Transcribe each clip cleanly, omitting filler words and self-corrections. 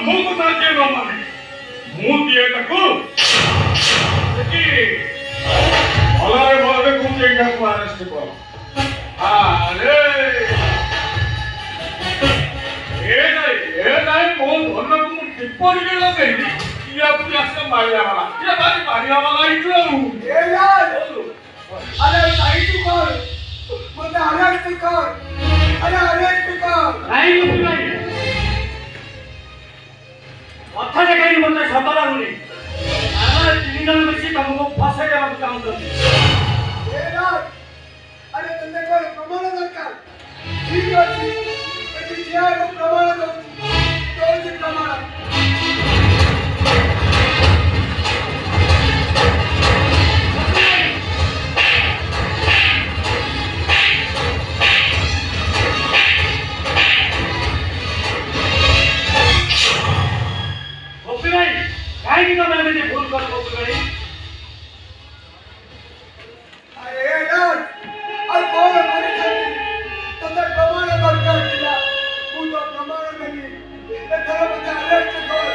ମୁଁ କଥା କିଏ ନ ମାନେ ମୁଁ ଦିଏ ତାକୁ ଭଲରେ ଭଲରେ କହୁଛି ଏଇଟାକୁ ଆରେଷ୍ଟ କର। ଆରେ ଏ ନାଇଁ ମୋ ଧନକୁ ମୁଁ କିପରି ଲଗେଇବି ଇଏ ପୁଣି ଆସିଲେ ମାରିବା ବାଲା ଇଏ ଭାରି ମାରିବା ବାଲା ହେଇଛୁ ଆଉ। अरे साइड कर मुझे अरेस्ट कर अरे अरेस्ट कर नहीं मुझे नहीं अच्छा जगह ही मुझे सता लगुनी अरे तीन जन मिसी तुमको फंसे देवा चाहूँ ए राज अरे तुमने कोई प्रमाण दरकार ठीक अछि एटी जिया को प्रमाण दो तो प्रमाण काहे तो मैं मुझे भूल कर को गई अरे यार और कौन हमारे साथ तुमने प्रमाण दरकार दिया वो तो प्रमाण नहीं ये तेरा मुझे अरेस्ट कर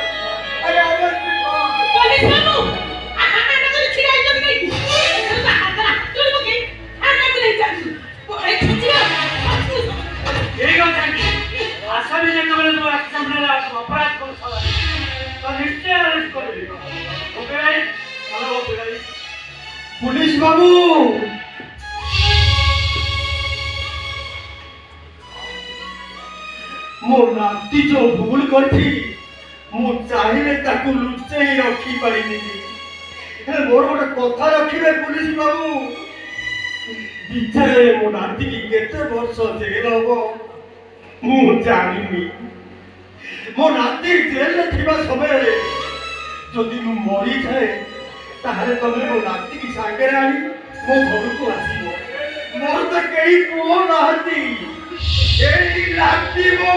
अरे अरेस्ट कर पुलिस बाबू आखा ना कर छिड़ाई जब नहीं चल हाथ चल मुके आना को नहीं जाती ए खिचिया यही बात है आशा में ने कबल तो एक्शन में अपराध कर सला तो निश्चय अरेस्ट कर देगा ओके भाई चलो ओके भाई पुलिस बाबू मो नाती जो भूल करथी मु चाहिले ताकू लुचेई रखी परिनी हे मोर गोटे कथा रखिबे पुलिस बाबू बिचारे मो नाती की केते वर्ष जेल हबो मु जानिनी मो नाती जेल में थिबा समय रे जदि मु मरी जाए ताहले तमे मो नाती की सागे आनी मो घर को आसीबो मोर त केही पुओ नाहती एई नाती मो